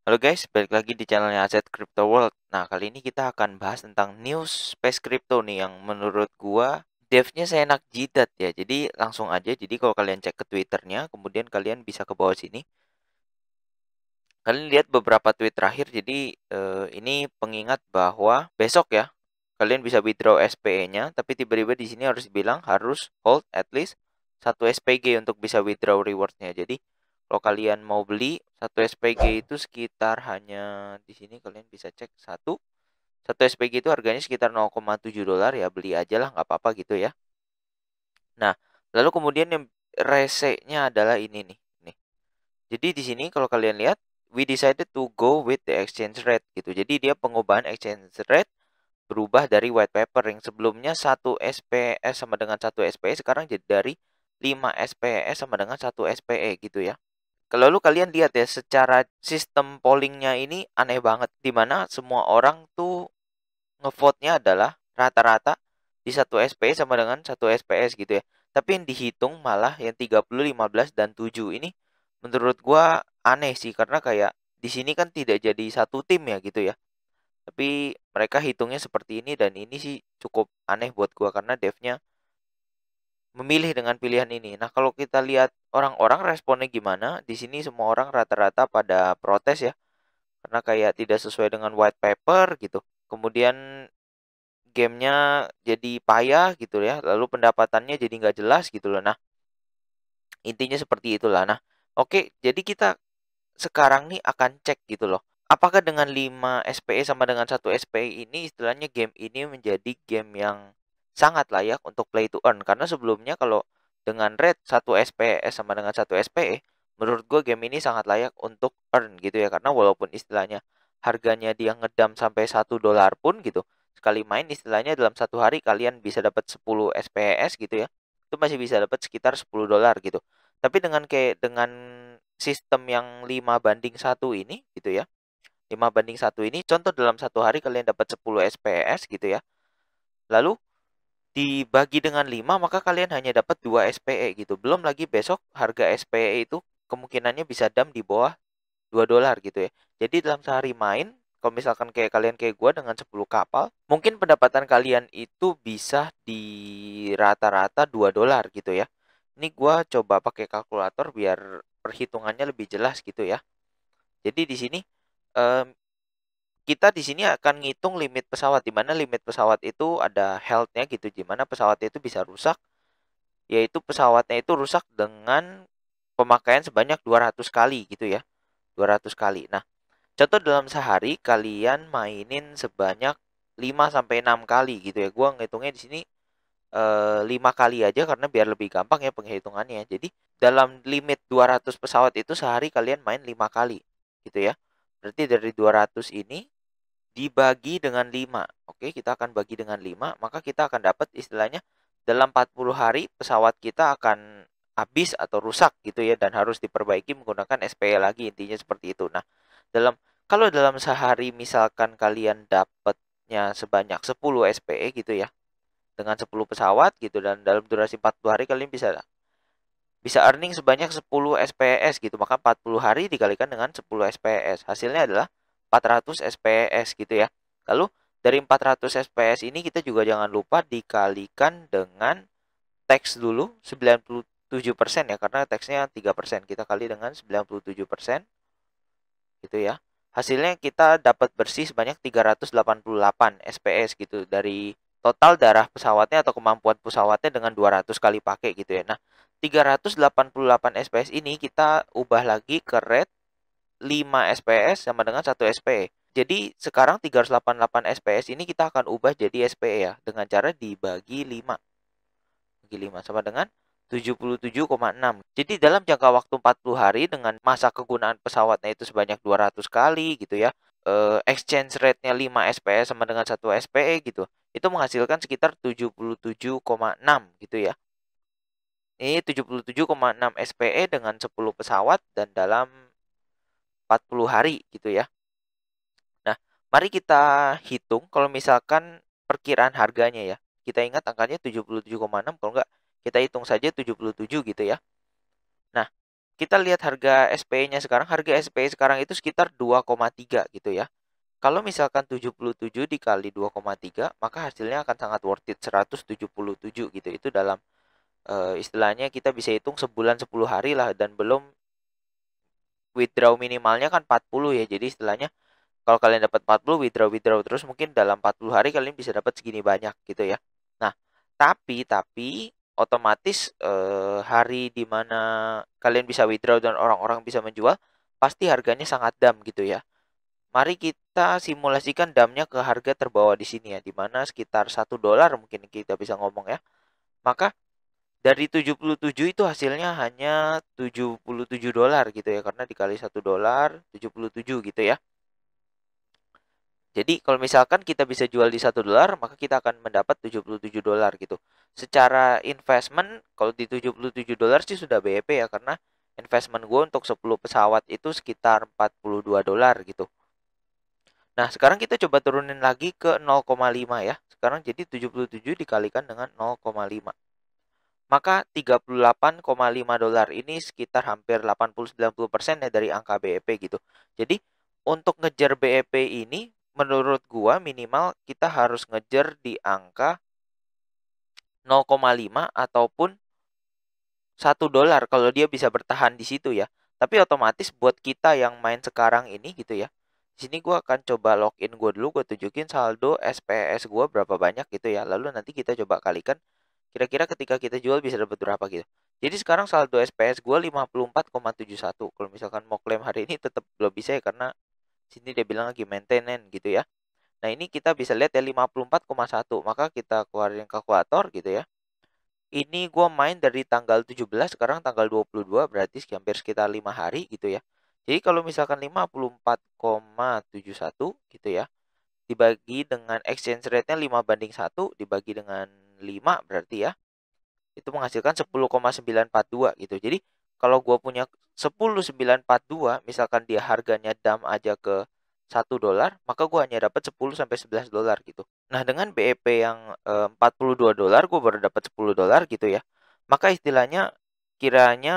Halo guys, balik lagi di channelnya Aset Crypto World. Nah, kali ini kita akan bahas tentang news space crypto nih yang menurut gua devnya seenak jidat ya. Jadi langsung aja. Jadi kalau kalian cek ke Twitternya, kemudian kalian bisa ke bawah sini. Kalian lihat beberapa tweet terakhir. Jadi ini pengingat bahwa besok ya kalian bisa withdraw SPE-nya, tapi tiba-tiba di sini harus bilang harus hold at least 1 SPG untuk bisa withdraw reward-nya. Jadi kalau kalian mau beli 1 SPG itu sekitar hanya di sini kalian bisa cek satu SPG itu harganya sekitar 0,7 dolar ya, beli aja lah nggak apa-apa gitu ya. Nah, lalu kemudian yang resenya adalah ini nih. Nih. Jadi di sini kalau kalian lihat we decided to go with the exchange rate gitu. Jadi dia pengubahan exchange rate berubah dari white paper yang sebelumnya 1 SPS sama dengan 1 SPE sekarang jadi dari 5 SPS sama dengan 1 SPE gitu ya. Lalu kalian lihat ya secara sistem pollingnya ini aneh banget dimana semua orang tuh ngevote-nya adalah rata-rata di 1 SPE sama dengan 1 SPS gitu ya. Tapi yang dihitung malah yang 30, 15 dan 7 ini menurut gua aneh sih karena kayak di sini kan tidak jadi satu tim ya gitu ya. Tapi mereka hitungnya seperti ini dan ini sih cukup aneh buat gua karena devnya memilih dengan pilihan ini. Nah, kalau kita lihat orang-orang responnya gimana, di sini semua orang rata-rata pada protes ya, karena kayak tidak sesuai dengan white paper gitu. Kemudian gamenya jadi payah gitu ya, lalu pendapatannya jadi nggak jelas gitu loh. Nah, intinya seperti itulah. Nah, oke, jadi kita sekarang nih akan cek gitu loh. Apakah dengan 5 SPE sama dengan 1 SPE ini istilahnya game ini menjadi game yang sangat layak untuk play to earn. Karena sebelumnya kalau dengan rate 1 SPE sama dengan 1 SPE, menurut gue game ini sangat layak untuk earn gitu ya. Karena walaupun istilahnya harganya dia ngedam sampai 1 dolar pun gitu. Sekali main istilahnya dalam satu hari kalian bisa dapat 10 SPS gitu ya. Itu masih bisa dapat sekitar 10 dolar gitu. Tapi dengan sistem yang 5 banding 1 ini gitu ya. 5 banding 1 ini contoh dalam satu hari kalian dapat 10 SPS gitu ya. Lalu dibagi dengan 5 maka kalian hanya dapat 2 SPE gitu. Belum lagi besok harga SPE itu kemungkinannya bisa dam di bawah 2 dolar gitu ya. Jadi dalam sehari main kalau misalkan kayak kalian kayak gua dengan 10 kapal, mungkin pendapatan kalian itu bisa di rata-rata 2 dolar gitu ya. Ini gua coba pakai kalkulator biar perhitungannya lebih jelas gitu ya. Jadi di sini em, kita di sini akan ngitung limit pesawat, di mana limit pesawat itu ada health-nya gitu, di mana pesawatnya itu bisa rusak, yaitu pesawatnya itu rusak dengan pemakaian sebanyak 200 kali gitu ya, 200 kali. Nah, contoh dalam sehari kalian mainin sebanyak 5 sampai 6 kali gitu ya. Gua ngitungnya di sini 5 kali aja karena biar lebih gampang ya penghitungannya. Jadi dalam limit 200 pesawat itu sehari kalian main 5 kali gitu ya. Berarti dari 200 ini dibagi dengan 5. Oke, kita akan bagi dengan 5, maka kita akan dapat istilahnya dalam 40 hari pesawat kita akan habis atau rusak gitu ya dan harus diperbaiki menggunakan SPE lagi, intinya seperti itu. Nah, kalau dalam sehari misalkan kalian dapatnya sebanyak 10 SPE gitu ya dengan 10 pesawat gitu dan dalam durasi 40 hari kalian bisa bisa earning sebanyak 10 SPS gitu. Maka 40 hari dikalikan dengan 10 SPS. Hasilnya adalah 400 SPS gitu ya. Lalu dari 400 SPS ini kita juga jangan lupa dikalikan dengan tax dulu 97% ya. Karena taxnya 3%. Kita kali dengan 97% gitu ya. Hasilnya kita dapat bersih sebanyak 388 SPS gitu dari total darah pesawatnya atau kemampuan pesawatnya dengan 200 kali pakai gitu ya. Nah, 388 SPS ini kita ubah lagi ke rate 5 SPS sama dengan 1 SPE. Jadi sekarang 388 SPS ini kita akan ubah jadi SPE ya dengan cara dibagi 5. Bagi 5 sama dengan 77,6. Jadi dalam jangka waktu 40 hari dengan masa kegunaan pesawatnya itu sebanyak 200 kali gitu ya. Exchange rate-nya 5 SPE sama dengan 1 SPE gitu. Itu menghasilkan sekitar 77,6 gitu ya. Ini 77,6 SPE dengan 10 pesawat dan dalam 40 hari gitu ya. Nah, mari kita hitung kalau misalkan perkiraan harganya ya. Kita ingat angkanya 77,6, kalau enggak kita hitung saja 77 gitu ya. Nah, kita lihat harga SPE-nya sekarang, harga SPE sekarang itu sekitar 2,3 gitu ya. Kalau misalkan 77 dikali 2,3, maka hasilnya akan sangat worth it, 177 gitu. Itu dalam istilahnya kita bisa hitung sebulan 10 hari lah, dan belum withdraw minimalnya kan 40 ya. Jadi istilahnya kalau kalian dapat 40, withdraw terus, mungkin dalam 40 hari kalian bisa dapat segini banyak gitu ya. Nah, tapi otomatis hari dimana kalian bisa withdraw dan orang-orang bisa menjual, pasti harganya sangat dam gitu ya. Mari kita simulasikan damnya ke harga terbawah di sini ya, dimana sekitar $1 mungkin kita bisa ngomong ya. Maka dari 77 itu hasilnya hanya $77 gitu ya, karena dikali $1, 77 gitu ya. Jadi kalau misalkan kita bisa jual di $1, maka kita akan mendapat $77 gitu. Secara investment, kalau di $77 sih sudah BEP ya, karena investment gue untuk 10 pesawat itu sekitar $42 gitu. Nah, sekarang kita coba turunin lagi ke 0,5 ya. Sekarang jadi 77 dikalikan dengan 0,5. Maka $38,5 ini sekitar hampir 80-90% ya dari angka BEP gitu. Jadi untuk ngejar BEP ini menurut gua minimal kita harus ngejar di angka 0,5 ataupun $1 kalau dia bisa bertahan di situ ya. Tapi otomatis buat kita yang main sekarang ini gitu ya. Di sini gua akan coba login gua dulu, gua tunjukin saldo SPS gua berapa banyak gitu ya. Lalu nanti kita coba kalikan kira-kira ketika kita jual bisa dapat berapa gitu. Jadi sekarang saldo SPS gue 54,71. Kalau misalkan mau klaim hari ini tetap belum bisa ya, karena sini dia bilang lagi maintenance gitu ya. Nah, ini kita bisa lihat ya 54,1. Maka kita keluarin kalkulator gitu ya. Ini gue main dari tanggal 17, sekarang tanggal 22, berarti hampir sekitar 5 hari gitu ya. Jadi kalau misalkan 54,71 gitu ya, dibagi dengan exchange rate-nya 5:1, dibagi dengan 5 berarti ya, itu menghasilkan 10,942 gitu. Jadi kalau gue punya 10,942, misalkan dia harganya dam aja ke $1, maka gue hanya dapat 10 sampai $11 gitu. Nah, dengan BEP yang $42, gue baru dapat $10 gitu ya. Maka istilahnya kiranya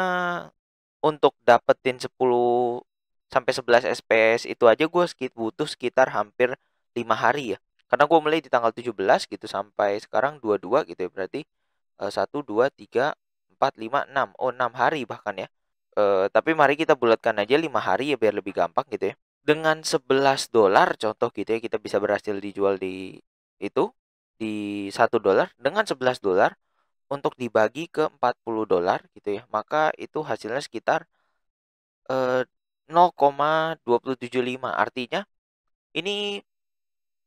untuk dapetin 10 sampai 11 SPS itu aja gue butuh sekitar hampir 5 hari ya. Karena gue mulai di tanggal 17 gitu sampai sekarang 22 gitu ya. Berarti 1, 2, 3, 4, 5, 6. Oh, 6 hari bahkan ya. Tapi mari kita bulatkan aja 5 hari ya biar lebih gampang gitu ya. Dengan $11 contoh gitu ya, kita bisa berhasil dijual di itu di $1. Dengan $11 untuk dibagi ke $40 gitu ya, maka itu hasilnya sekitar 0,275. Artinya ini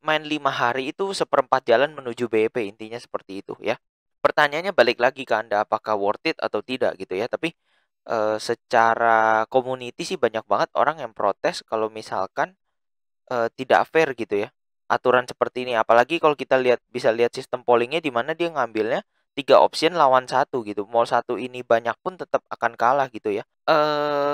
main 5 hari itu seperempat jalan menuju BEP, intinya seperti itu ya. Pertanyaannya balik lagi ke Anda, apakah worth it atau tidak gitu ya. Tapi secara community sih banyak banget orang yang protes kalau misalkan tidak fair gitu ya aturan seperti ini. Apalagi kalau kita bisa lihat sistem pollingnya, di mana dia ngambilnya 3 option lawan 1 gitu. Mau 1 ini banyak pun tetap akan kalah gitu ya.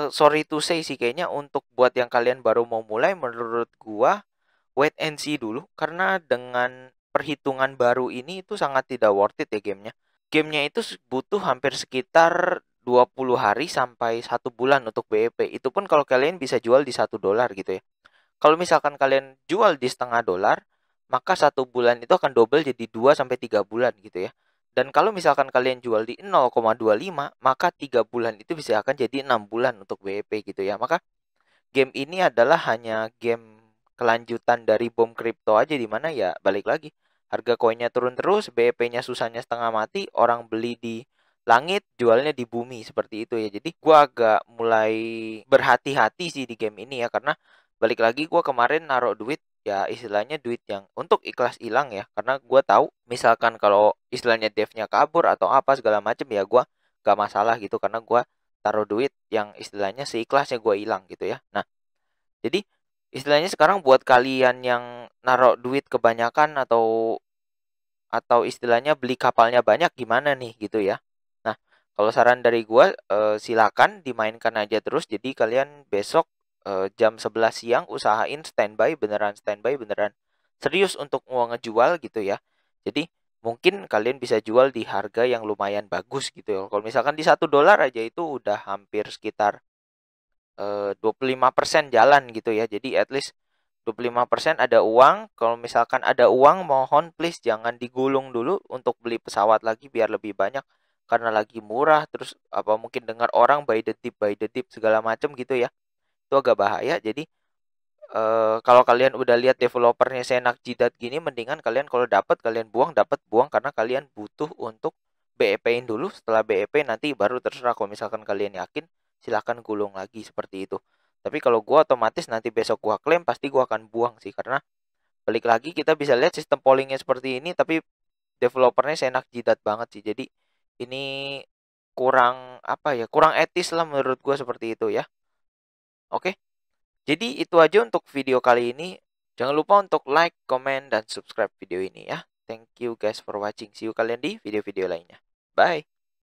Sorry to say sih, kayaknya untuk buat yang kalian baru mau mulai, menurut gua wait and see dulu, karena dengan perhitungan baru ini itu sangat tidak worth it ya gamenya. Gamenya itu butuh hampir sekitar 20 hari sampai 1 bulan untuk BEP. Itu pun kalau kalian bisa jual di $1 gitu ya. Kalau misalkan kalian jual di $0,5, maka 1 bulan itu akan double jadi 2 sampai 3 bulan gitu ya. Dan kalau misalkan kalian jual di 0,25, maka 3 bulan itu bisa akan jadi 6 bulan untuk BEP gitu ya. Maka game ini adalah hanya game kelanjutan dari bom kripto aja, di mana ya balik lagi harga koinnya turun terus, BEP-nya susahnya setengah mati, orang beli di langit, jualnya di bumi, seperti itu ya. Jadi gua agak mulai berhati-hati sih di game ini ya, karena balik lagi gua kemarin naruh duit ya, istilahnya duit yang untuk ikhlas hilang ya, karena gua tahu misalkan kalau istilahnya devnya kabur atau apa segala macam ya, gua gak masalah gitu, karena gua taruh duit yang istilahnya seikhlasnya gue hilang gitu ya. Nah, jadi istilahnya sekarang buat kalian yang naruh duit kebanyakan atau istilahnya beli kapalnya banyak, gimana nih gitu ya. Nah, kalau saran dari gue, silakan dimainkan aja terus. Jadi kalian besok jam 11 siang usahain standby beneran serius untuk mau ngejual gitu ya. Jadi mungkin kalian bisa jual di harga yang lumayan bagus gitu ya. Kalau misalkan di $1 aja itu udah hampir sekitar 25% jalan gitu ya. Jadi at least 25% ada uang. Kalau misalkan ada uang, mohon please jangan digulung dulu untuk beli pesawat lagi biar lebih banyak karena lagi murah. Terus apa mungkin dengar orang buy the dip segala macam gitu ya. Itu agak bahaya. Jadi kalau kalian udah lihat developernya seenak jidat gini, mendingan kalian kalau dapat kalian buang, dapat buang karena kalian butuh untuk BEP-in dulu. Setelah BEP nanti baru terserah, kalau misalkan kalian yakin silahkan gulung lagi seperti itu. Tapi kalau gua otomatis nanti besok gua klaim pasti gua akan buang sih, karena balik lagi kita bisa lihat sistem pollingnya seperti ini tapi developernya seenak jidat banget sih. Jadi ini kurang apa ya, kurang etis lah menurut gua seperti itu ya. Oke. Jadi itu aja untuk video kali ini. Jangan lupa untuk like, comment, dan subscribe video ini ya. Thank you guys for watching. See you kalian di video-video lainnya. Bye.